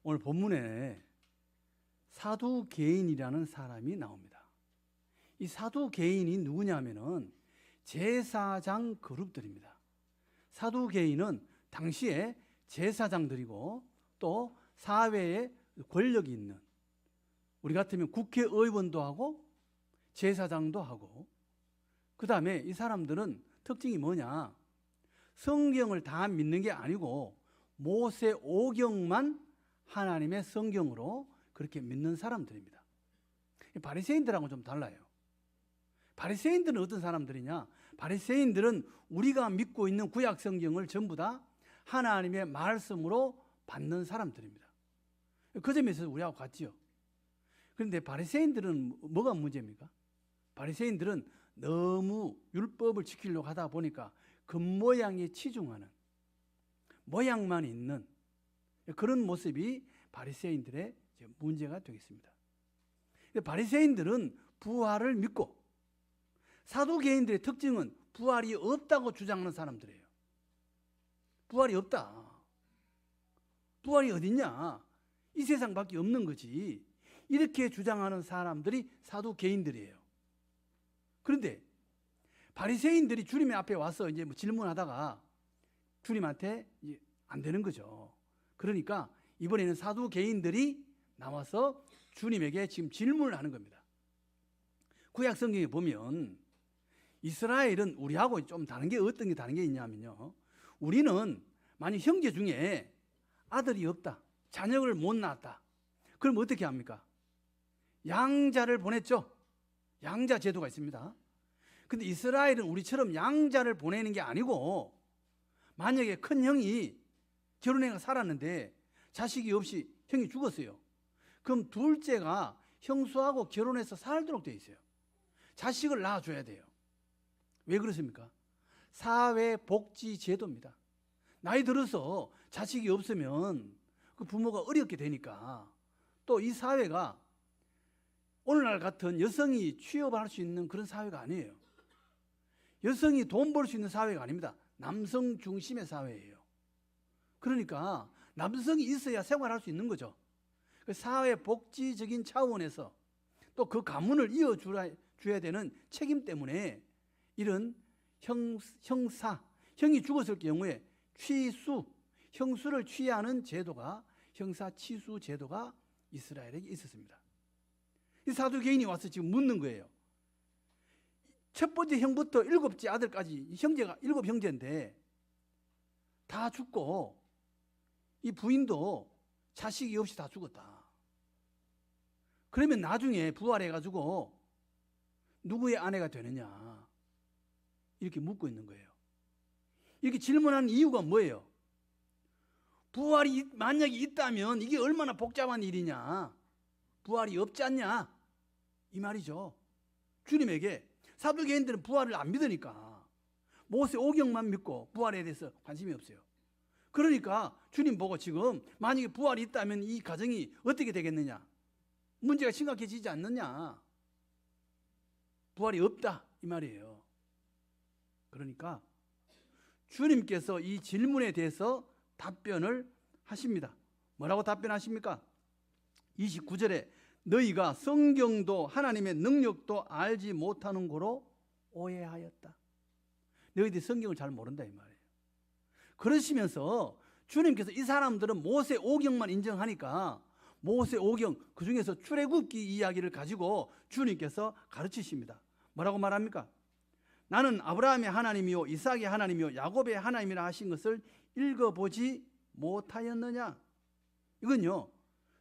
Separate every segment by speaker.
Speaker 1: 오늘 본문에 사두개인이라는 사람이 나옵니다. 이 사두개인이 누구냐면은 제사장 그룹들입니다. 사두개인은 당시에 제사장들이고 또 사회에 권력이 있는, 우리 같으면 국회의원도 하고 제사장도 하고, 그 다음에 이 사람들은 특징이 뭐냐, 성경을 다 믿는 게 아니고 모세 오경만 하나님의 성경으로 그렇게 믿는 사람들입니다. 바리새인들하고는 좀 달라요. 바리새인들은 어떤 사람들이냐, 바리새인들은 우리가 믿고 있는 구약 성경을 전부 다 하나님의 말씀으로 받는 사람들입니다. 그 점에서 우리하고 같지요. 그런데 바리새인들은 뭐가 문제입니까? 바리새인들은 너무 율법을 지키려고 하다 보니까 겉모양에 치중하는, 모양만 있는 그런 모습이 바리새인들의 문제가 되겠습니다. 바리새인들은 부활을 믿고, 사두개인들의 특징은 부활이 없다고 주장하는 사람들이에요. 부활이 없다. 부활이 어딨냐? 이 세상밖에 없는 거지. 이렇게 주장하는 사람들이 사두개인들이에요. 그런데 바리새인들이 주님의 앞에 와서 이제 질문하다가 주님한테 안 되는 거죠. 그러니까 이번에는 사두개인들이 나와서 주님에게 지금 질문을 하는 겁니다. 구약 성경에 보면 이스라엘은 우리하고 좀 다른 게, 어떤 게 다른 게 있냐면요, 우리는 만약 형제 중에 아들이 없다, 자녀를 못 낳았다, 그럼 어떻게 합니까? 양자를 보냈죠. 양자 제도가 있습니다. 근데 이스라엘은 우리처럼 양자를 보내는 게 아니고, 만약에 큰 형이 결혼해서 살았는데 자식이 없이 형이 죽었어요. 그럼 둘째가 형수하고 결혼해서 살도록 돼 있어요. 자식을 낳아줘야 돼요. 왜 그렇습니까? 사회복지 제도입니다. 나이 들어서 자식이 없으면 그 부모가 어렵게 되니까, 또 이 사회가 오늘날 같은 여성이 취업할 수 있는 그런 사회가 아니에요. 여성이 돈 벌 수 있는 사회가 아닙니다. 남성 중심의 사회예요. 그러니까 남성이 있어야 생활할 수 있는 거죠. 사회복지적인 차원에서 또 그 가문을 이어줘야 되는 책임 때문에 이런 형사, 형이 죽었을 경우에 취수, 형수를 취하는 제도가, 형사치수 제도가 이스라엘에게 있었습니다. 이 사두개인이 와서 지금 묻는 거예요. 첫 번째 형부터 일곱째 아들까지, 형제가 7형제인데 다 죽고 이 부인도 자식이 없이 다 죽었다. 그러면 나중에 부활해가지고 누구의 아내가 되느냐, 이렇게 묻고 있는 거예요. 이렇게 질문하는 이유가 뭐예요? 부활이 만약에 있다면 이게 얼마나 복잡한 일이냐, 부활이 없지 않냐, 이 말이죠. 주님에게 사두개인들은 부활을 안 믿으니까 모세 오경만 믿고 부활에 대해서 관심이 없어요. 그러니까 주님 보고 지금 만약에 부활이 있다면 이 가정이 어떻게 되겠느냐, 문제가 심각해지지 않느냐, 부활이 없다 이 말이에요. 그러니까 주님께서 이 질문에 대해서 답변을 하십니다. 뭐라고 답변하십니까? 29절에 너희가 성경도 하나님의 능력도 알지 못하는 거로 오해하였다. 너희들이 성경을 잘 모른다 이 말이에요. 그러시면서 주님께서 이 사람들은 모세 오경만 인정하니까 모세 오경, 그 중에서 출애굽기 이야기를 가지고 주님께서 가르치십니다. 뭐라고 말합니까? 나는 아브라함의 하나님이요 이삭의 하나님이요 야곱의 하나님이라 하신 것을 읽어보지 못하였느냐. 이건요,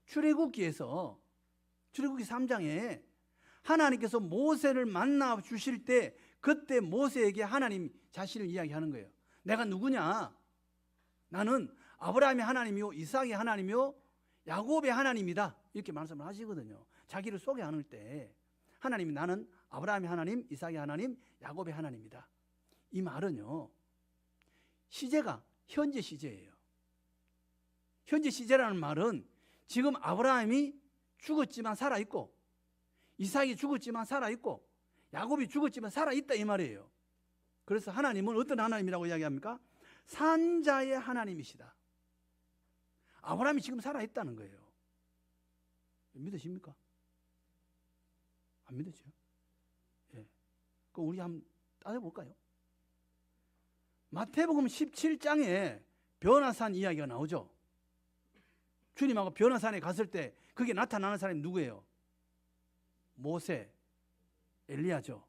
Speaker 1: 출애굽기에서, 출애굽기 3장에 하나님께서 모세를 만나 주실 때 그때 모세에게 하나님 자신을 이야기하는 거예요. 내가 누구냐? 나는 아브라함의 하나님이요 이삭의 하나님이요 야곱의 하나님이다, 이렇게 말씀을 하시거든요. 자기를 소개하는 때 하나님이 나는 아브라함의 하나님, 이삭의 하나님, 야곱의 하나님이다. 이 말은요, 시제가 현재 시제예요. 현재 시제라는 말은 지금 아브라함이 죽었지만 살아있고, 이삭이 죽었지만 살아있고, 야곱이 죽었지만 살아있다 이 말이에요. 그래서 하나님은 어떤 하나님이라고 이야기합니까? 산자의 하나님이시다. 아브라함이 지금 살아있다는 거예요. 믿으십니까? 안 믿으죠? 예. 그럼 우리 한번 따져볼까요? 마태복음 17장에 변화산 이야기가 나오죠. 주님하고 변화산에 갔을 때 그게 나타나는 사람이 누구예요? 모세, 엘리야죠.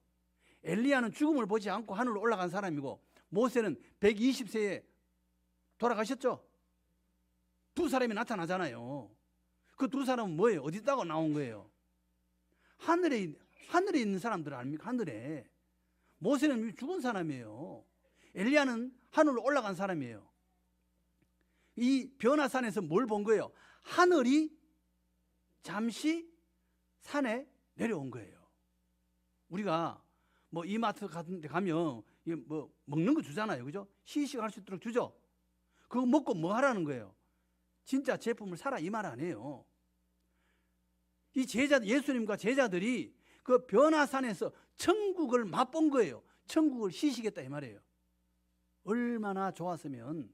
Speaker 1: 엘리야는 죽음을 보지 않고 하늘로 올라간 사람이고 모세는 120세에 돌아가셨죠. 두 사람이 나타나잖아요. 그 두 사람은 뭐예요? 어디다가 나온 거예요? 하늘에 있는 사람들 아닙니까? 하늘에. 모세는 죽은 사람이에요. 엘리야는 하늘로 올라간 사람이에요. 이 변화산에서 뭘 본 거예요? 하늘이 잠시 산에 내려온 거예요. 우리가 뭐 이마트 같은 데 가면 뭐 먹는 거 주잖아요. 그죠? 시식할 수 있도록 주죠. 그거 먹고 뭐 하라는 거예요? 진짜 제품을 사라 이 말 아니에요. 이 예수님과 제자들이 그 변화산에서 천국을 맛본 거예요. 천국을 시식했다 이 말이에요. 얼마나 좋았으면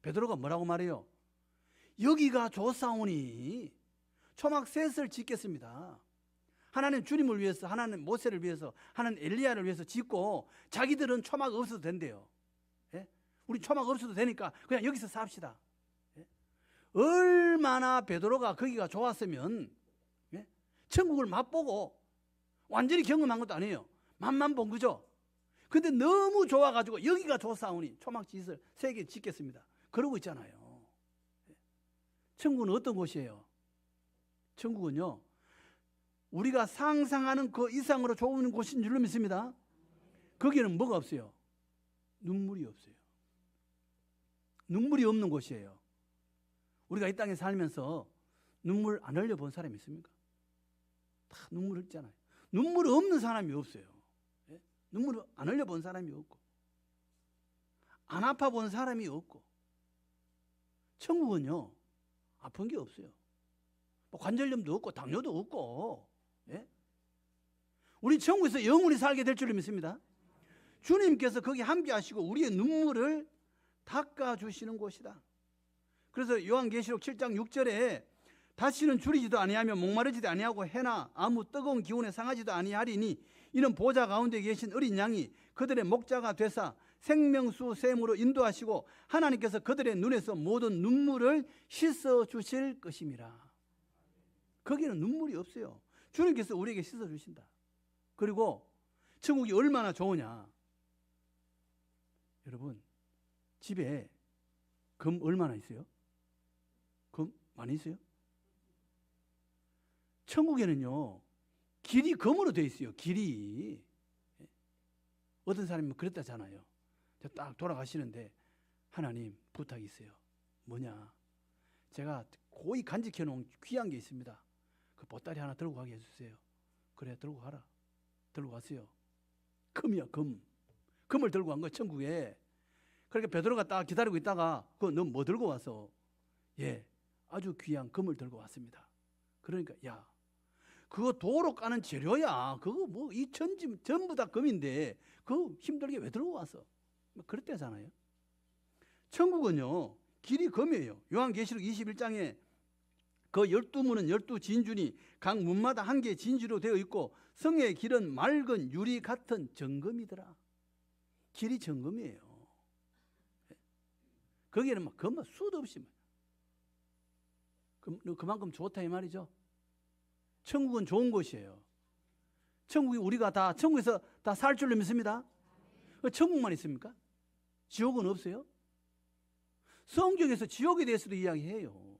Speaker 1: 베드로가 뭐라고 말해요? 여기가 좋사오니 초막셋을 짓겠습니다. 하나님 주님을 위해서, 하나님 모세를 위해서, 하나님 엘리야를 위해서 짓고 자기들은 초막 없어도 된대요. 예? 우리 초막 없어도 되니까 그냥 여기서 삽시다. 예? 얼마나 베드로가 거기가 좋았으면 예? 천국을 맛보고 완전히 경험한 것도 아니에요. 맛만 본 거죠. 근데 너무 좋아가지고 여기가 좋사오니 초막짓을 3개 짓겠습니다. 그러고 있잖아요. 천국은 어떤 곳이에요? 천국은요, 우리가 상상하는 그 이상으로 좋은 곳인 줄로 믿습니다. 거기는 뭐가 없어요? 눈물이 없어요. 눈물이 없는 곳이에요. 우리가 이 땅에 살면서 눈물 안 흘려본 사람이 있습니까? 다 눈물 흘리잖아요. 눈물 없는 사람이 없어요. 예? 눈물 안 흘려본 사람이 없고 안 아파본 사람이 없고. 천국은요 아픈 게 없어요. 뭐 관절염도 없고 당뇨도 없고. 예? 우리 천국에서 영원히 살게 될 줄로 믿습니다. 주님께서 거기 함께 하시고 우리의 눈물을 닦아주시는 곳이다. 그래서 요한계시록 7장 6절에 다시는 줄이지도 아니하며 목마르지도 아니하고 해나 아무 뜨거운 기운에 상하지도 아니하리니 이는 보좌 가운데 계신 어린 양이 그들의 목자가 되사 생명수 샘으로 인도하시고 하나님께서 그들의 눈에서 모든 눈물을 씻어주실 것임이라. 거기는 눈물이 없어요. 주님께서 우리에게 씻어주신다. 그리고 천국이 얼마나 좋으냐. 여러분 집에 금 얼마나 있어요? 금 많이 있어요? 천국에는요 길이 금으로 되어 있어요. 길이. 어떤 사람이 그랬다잖아요. 딱 돌아가시는데 하나님 부탁이 있어요. 뭐냐? 제가 고이 간직해 놓은 귀한 게 있습니다. 그 보따리 하나 들고 가게 해주세요. 그래 들고 가라. 들고 갔어요. 금이야 금. 금을 들고 간 거야 천국에. 그러니까 베드로가 딱 기다리고 있다가 너 뭐 들고 왔어? 예, 아주 귀한 금을 들고 왔습니다. 그러니까 야 그거 도로 까는 재료야. 그거 뭐 이 천지 전부 다 금인데 그거 힘들게 왜 들고 왔어? 그랬대잖아요. 천국은요 길이 금이에요. 요한계시록 21장에 그 12문은 12진주니 각 문마다 한 개의 진주로 되어 있고 성의 길은 맑은 유리 같은 정금이더라. 길이 정금이에요. 거기에는 막 금만 수도 없이 그만큼 좋다 이 말이죠. 천국은 좋은 곳이에요. 천국이 우리가 다 천국에서 다 살 줄로 믿습니다. 천국만 있습니까? 지옥은 없어요? 성경에서 지옥에 대해서도 이야기해요.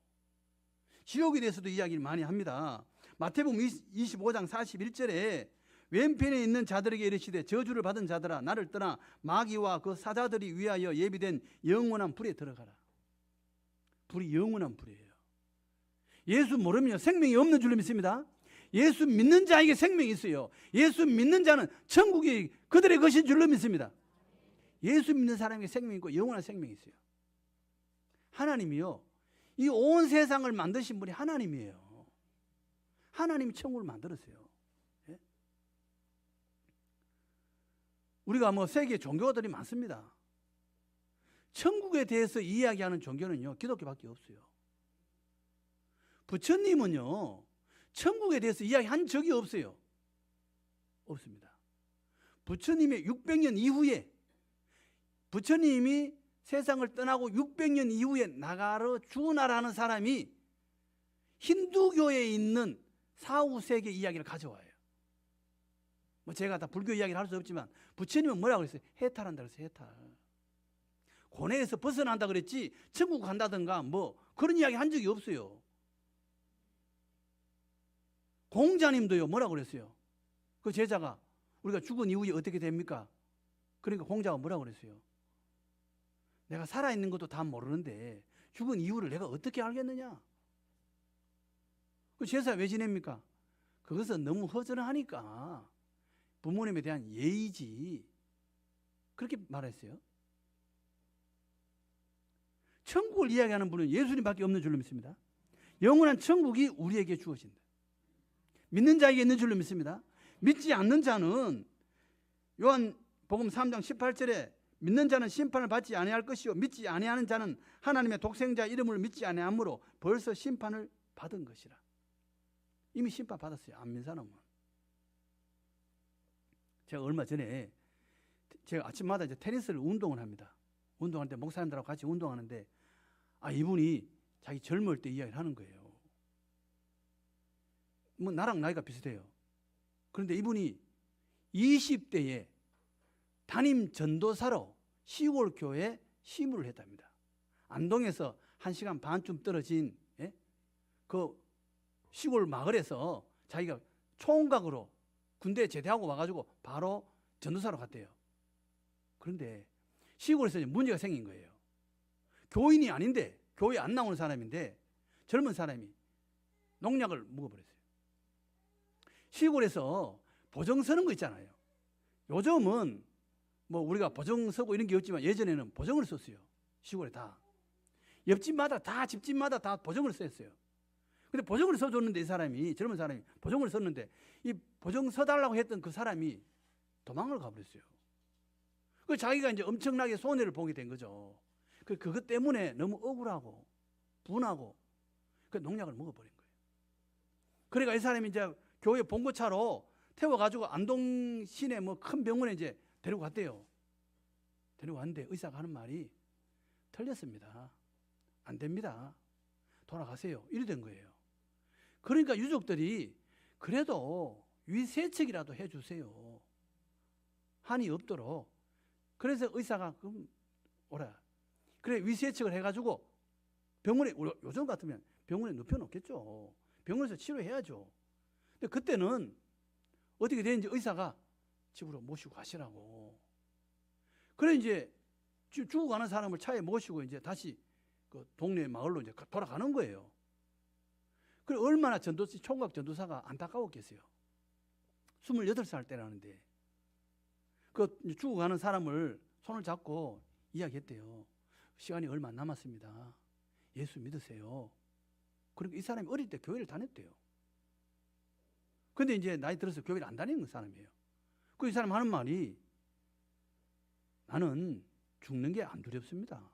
Speaker 1: 지옥에 대해서도 이야기를 많이 합니다. 마태복음 25장 41절에 왼편에 있는 자들에게 이르시되 저주를 받은 자들아 나를 떠나 마귀와 그 사자들이 위하여 예비된 영원한 불에 들어가라. 불이 영원한 불이에요. 예수 모르면 생명이 없는 줄로 믿습니다. 예수 믿는 자에게 생명이 있어요. 예수 믿는 자는 천국이 그들의 것인 줄로 믿습니다. 예수 믿는 사람에게 생명이 있고 영원한 생명이 있어요. 하나님이요 이 온 세상을 만드신 분이 하나님이에요. 하나님이 천국을 만들었어요. 예? 우리가 뭐 세계 종교들이 많습니다. 천국에 대해서 이야기하는 종교는요 기독교밖에 없어요. 부처님은요, 천국에 대해서 이야기한 적이 없어요. 없습니다. 부처님의 600년 이후에, 부처님이 세상을 떠나고 600년 이후에 나가르 주나라는 사람이 힌두교에 있는 사후세계 이야기를 가져와요. 뭐 제가 다 불교 이야기를 할 수 없지만 부처님은 뭐라고 그랬어요? 해탈한다 그랬어요. 해탈. 고뇌에서 벗어난다 그랬지 천국 간다든가 뭐 그런 이야기 한 적이 없어요. 공자님도요, 뭐라고 그랬어요? 그 제자가 우리가 죽은 이후에 어떻게 됩니까? 그러니까 공자가 뭐라고 그랬어요? 내가 살아있는 것도 다 모르는데 죽은 이유를 내가 어떻게 알겠느냐? 그 제사 왜 지냅니까? 그것은 너무 허전하니까 부모님에 대한 예의지. 그렇게 말했어요. 천국을 이야기하는 분은 예수님밖에 없는 줄로 믿습니다. 영원한 천국이 우리에게 주어진다. 믿는 자에게 있는 줄로 믿습니다. 믿지 않는 자는 요한복음 3장 18절에 믿는 자는 심판을 받지 아니할 것이요 믿지 아니하는 자는 하나님의 독생자 이름을 믿지 아니하므로 벌써 심판을 받은 것이라. 이미 심판 받았어요. 안 믿는 사람은. 제가 얼마 전에 제가 아침마다 이제 테니스를 운동을 합니다. 운동할 때 목사님들하고 같이 운동하는데 이분이 자기 젊을 때 이야기를 하는 거예요. 뭐 나랑 나이가 비슷해요. 그런데 이분이 20대에 담임 전도사로 시골 교회에 시무를 했답니다. 안동에서 1시간 반쯤 떨어진 그 시골 마을에서 자기가 총각으로 군대에 제대하고 와가지고 바로 전도사로 갔대요. 그런데 시골에서 문제가 생긴 거예요. 교인이 아닌데, 교회 안 나오는 사람인데 젊은 사람이 농약을 먹어버렸어요. 시골에서 보정 서는 거 있잖아요. 요즘은 뭐 우리가 보정 서고 이런 게 없지만 예전에는 보정을 썼어요. 시골에 다. 옆집마다 다, 집집마다 다 보정을 썼어요. 근데 보정을 써줬는데 이 사람이, 젊은 사람이 보정을 썼는데 이 보정 서달라고 했던 그 사람이 도망을 가버렸어요. 그 자기가 이제 엄청나게 손해를 보게 된 거죠. 그것 때문에 너무 억울하고 분하고 그 농약을 먹어버린 거예요. 그러니까 이 사람이 이제 교회 봉고차로 태워가지고 안동 시내 뭐 큰 병원에 이제 데리고 갔대요. 데리고 갔는데 의사가 하는 말이 틀렸습니다. 안 됩니다. 돌아가세요. 이래 된 거예요. 그러니까 유족들이 그래도 위세척이라도 해주세요. 한이 없도록. 그래서 의사가 그럼 오라. 그래 위세척을 해가지고 병원에, 요즘 같으면 병원에 눕혀놓겠죠. 병원에서 치료해야죠. 근데 그때는 어떻게 되는지 의사가 집으로 모시고 가시라고. 그래 이제 죽어가는 사람을 차에 모시고 이제 다시 그 동네 마을로 이제 돌아가는 거예요. 그래 얼마나 총각 전도사가 안타까웠겠어요. 28살 때라는데 그 죽어가는 사람을 손을 잡고 이야기했대요. 시간이 얼마 안 남았습니다. 예수 믿으세요. 그러니까 이 사람이 어릴 때 교회를 다녔대요. 근데 이제 나이 들어서 교회를 안 다니는 사람이에요. 그 이 사람 하는 말이 나는 죽는 게 안 두렵습니다.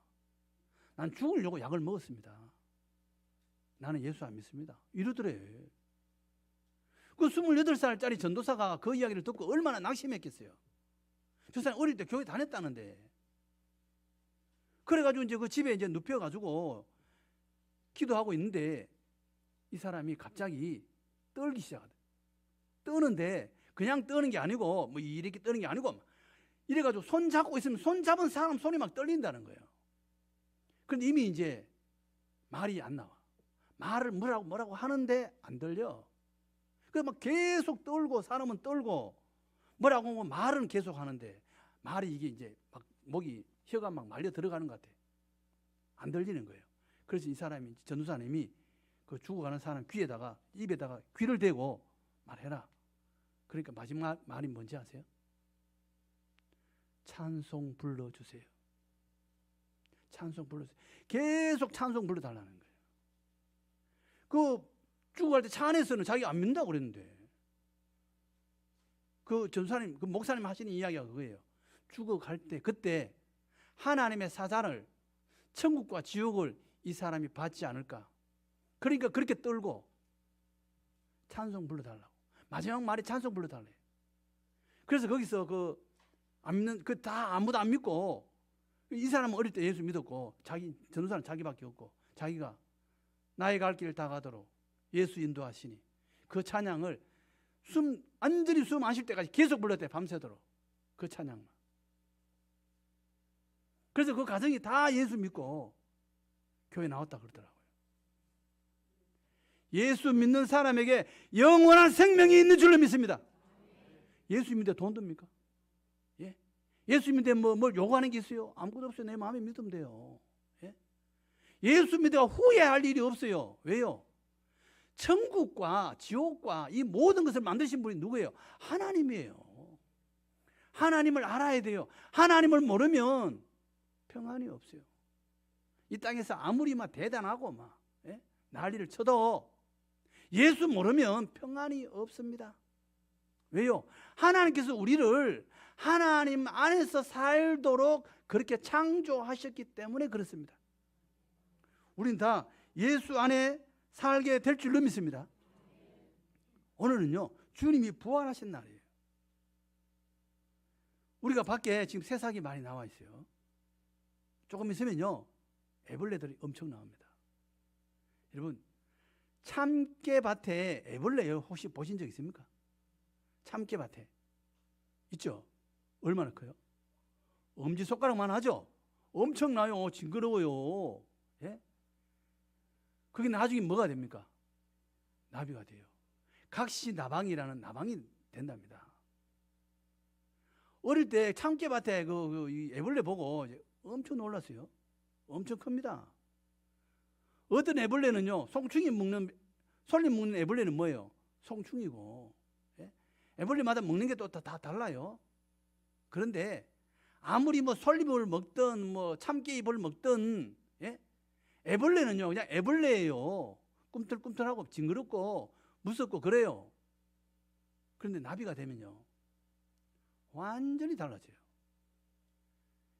Speaker 1: 난 죽으려고 약을 먹었습니다. 나는 예수 안 믿습니다. 이러더래. 그 28살짜리 전도사가 그 이야기를 듣고 얼마나 낙심했겠어요. 저 사람 어릴 때 교회 다녔다는데. 그래가지고 이제 그 집에 이제 눕혀가지고 기도하고 있는데 이 사람이 갑자기 떨기 시작하대. 떠는데 그냥 떠는 게 아니고 뭐 이렇게 떠는 게 아니고 이래가지고 손 잡고 있으면 손 잡은 사람 손이 막 떨린다는 거예요. 그런데 이미 이제 말이 안 나와. 말을 뭐라고 하는데 안 들려. 그래서 막 계속 떨고 사람은 떨고 뭐라고 하면 말은 계속 하는데 말이 이게 이제 막 목이 혀가 막 말려 들어가는 것 같아. 안 들리는 거예요. 그래서 이 사람이 전도사님이 그 죽어가는 사람 귀에다가 입에다가 귀를 대고 말해라. 그러니까 마지막 말이 뭔지 아세요? 찬송 불러주세요. 찬송 불러주세요. 계속 찬송 불러달라는 거예요. 그 죽어갈 때 차 안에서는 자기가 안 믿는다고 그랬는데 그 전사님, 그 목사님 하시는 이야기가 그거예요. 죽어갈 때 그때 하나님의 사자를 천국과 지옥을 이 사람이 받지 않을까? 그러니까 그렇게 떨고 찬송 불러달라고. 마지막 말에 찬송 불러달래요. 그래서 거기서 안 믿는, 다 아무도 안 믿고, 이 사람은 어릴 때 예수 믿었고, 전도사는 자기밖에 없고, 자기가 나의 갈 길을 다 가도록 예수 인도하시니, 그 찬양을 완전히 숨 안 쉴 때까지 계속 불렀대, 밤새도록. 그 찬양만. 그래서 그 가정이 다 예수 믿고 교회 나왔다 그러더라고요. 예수 믿는 사람에게 영원한 생명이 있는 줄로 믿습니다. 예수 믿는데 돈 듭니까? 예? 예수 믿는데 뭘 요구하는 게 있어요? 아무것도 없어요. 내 마음에 믿으면 돼요. 예? 예수 믿어가 후회할 일이 없어요. 왜요? 천국과 지옥과 이 모든 것을 만드신 분이 누구예요? 하나님이에요. 하나님을 알아야 돼요. 하나님을 모르면 평안이 없어요. 이 땅에서 아무리 대단하고 난리를 쳐도 예수 모르면 평안이 없습니다. 왜요? 하나님께서 우리를 하나님 안에서 살도록 그렇게 창조하셨기 때문에 그렇습니다. 우린 다 예수 안에 살게 될 줄로 믿습니다. 오늘은요, 주님이 부활하신 날이에요. 우리가 밖에 지금 새싹이 많이 나와 있어요. 조금 있으면요, 애벌레들이 엄청 나옵니다. 여러분, 참깨밭에 애벌레 혹시 보신 적 있습니까? 참깨밭에 있죠? 얼마나 커요? 엄지손가락만 하죠? 엄청나요. 징그러워요. 예? 그게 나중에 뭐가 됩니까? 나비가 돼요. 각시나방이라는 나방이 된답니다. 어릴 때 참깨밭에 이 애벌레 보고 엄청 놀랐어요. 엄청 큽니다. 어떤 애벌레는요, 송충이 먹는, 솔잎 먹는 애벌레는 뭐예요? 송충이고, 예? 애벌레마다 먹는 게 또 다 달라요. 그런데 아무리 솔잎을 먹든 참깨잎을 먹든, 예? 애벌레는요, 그냥 애벌레예요. 꿈틀꿈틀하고 징그럽고 무섭고 그래요. 그런데 나비가 되면요, 완전히 달라져요.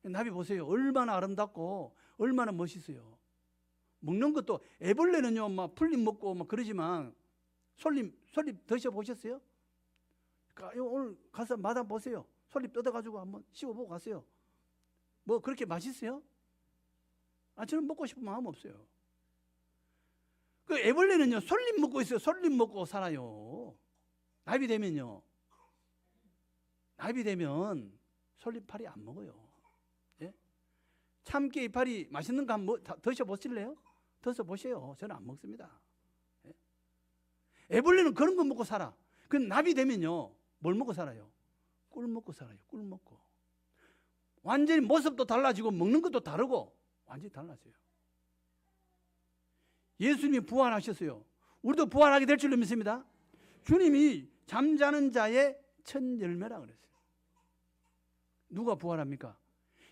Speaker 1: 나비 보세요. 얼마나 아름답고 얼마나 멋있어요. 먹는 것도 애벌레는요, 풀잎 먹고 그러지만 솔잎 드셔보셨어요? 그러니까 오늘 가서 마다 보세요. 솔잎 뜯어가지고 한번 씹어보고 가세요. 그렇게 맛있어요? 저는 먹고 싶은 마음 없어요. 그 애벌레는요, 솔잎 먹고 있어요. 솔잎 먹고 살아요. 나비 되면 솔잎파리 안 먹어요. 예? 참깨 이파리 맛있는 거 한번 드셔보실래요? 드셔보세요. 저는 안 먹습니다. 예? 애벌레는 그런 거 먹고 살아. 그 나비 되면요, 뭘 먹고 살아요? 꿀 먹고 살아요. 꿀 먹고. 완전히 모습도 달라지고 먹는 것도 다르고 완전히 달라져요. 예수님이 부활하셨어요. 우리도 부활하게 될 줄로 믿습니다. 주님이 잠자는 자의 첫 열매라 그랬어요. 누가 부활합니까?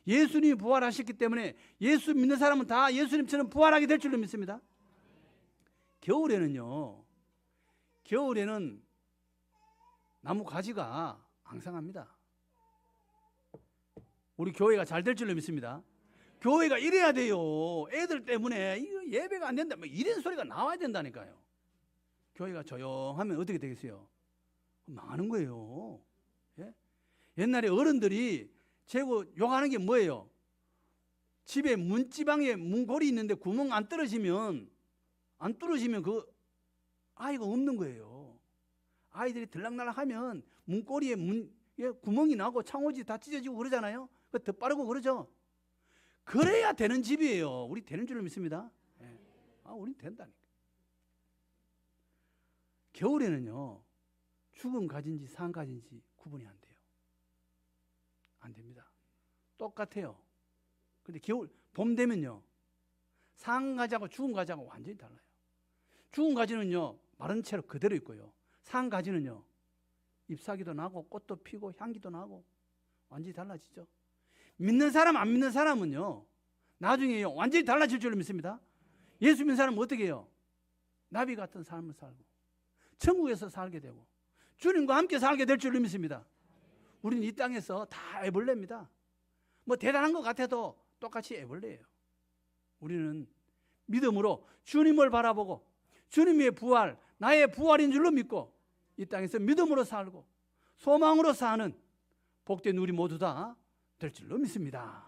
Speaker 1: 예수님이 부활하셨기 때문에 예수 믿는 사람은 다 예수님처럼 부활하게 될 줄로 믿습니다. 겨울에는 나무 가지가 앙상합니다. 우리 교회가 잘 될 줄로 믿습니다. 교회가 이래야 돼요. 애들 때문에 이거 예배가 안 된다, 이런 소리가 나와야 된다니까요. 교회가 조용하면 어떻게 되겠어요? 망하는 거예요. 예? 옛날에 어른들이 재고 욕하는 게 뭐예요? 집에 문지방에 문고리 있는데 구멍 안 뚫어지면 그 아이가 없는 거예요. 아이들이 들락날락하면 문고리에 구멍이 나고 창호지 다 찢어지고 그러잖아요. 더 빠르고 그러죠. 그래야 되는 집이에요. 우리 되는 줄로 믿습니다. 예. 우린 된다니까. 겨울에는요, 죽은 가지인지 산 가지인지 구분이 안 돼요. 안 됩니다. 똑같아요. 근데 봄 되면요, 산 가지하고 죽은 가지하고 완전히 달라요. 죽은 가지는요, 마른 채로 그대로 있고요. 산 가지는요, 잎사귀도 나고 꽃도 피고 향기도 나고 완전히 달라지죠. 믿는 사람 안 믿는 사람은요, 나중에요 완전히 달라질 줄로 믿습니다. 예수 믿는 사람은 어떻게 해요? 나비 같은 삶을 살고 천국에서 살게 되고 주님과 함께 살게 될 줄로 믿습니다. 우리는 이 땅에서 다 애벌레입니다. 대단한 것 같아도 똑같이 애벌레예요. 우리는 믿음으로 주님을 바라보고 주님의 부활, 나의 부활인 줄로 믿고 이 땅에서 믿음으로 살고 소망으로 사는 복된 우리 모두 다 될 줄로 믿습니다.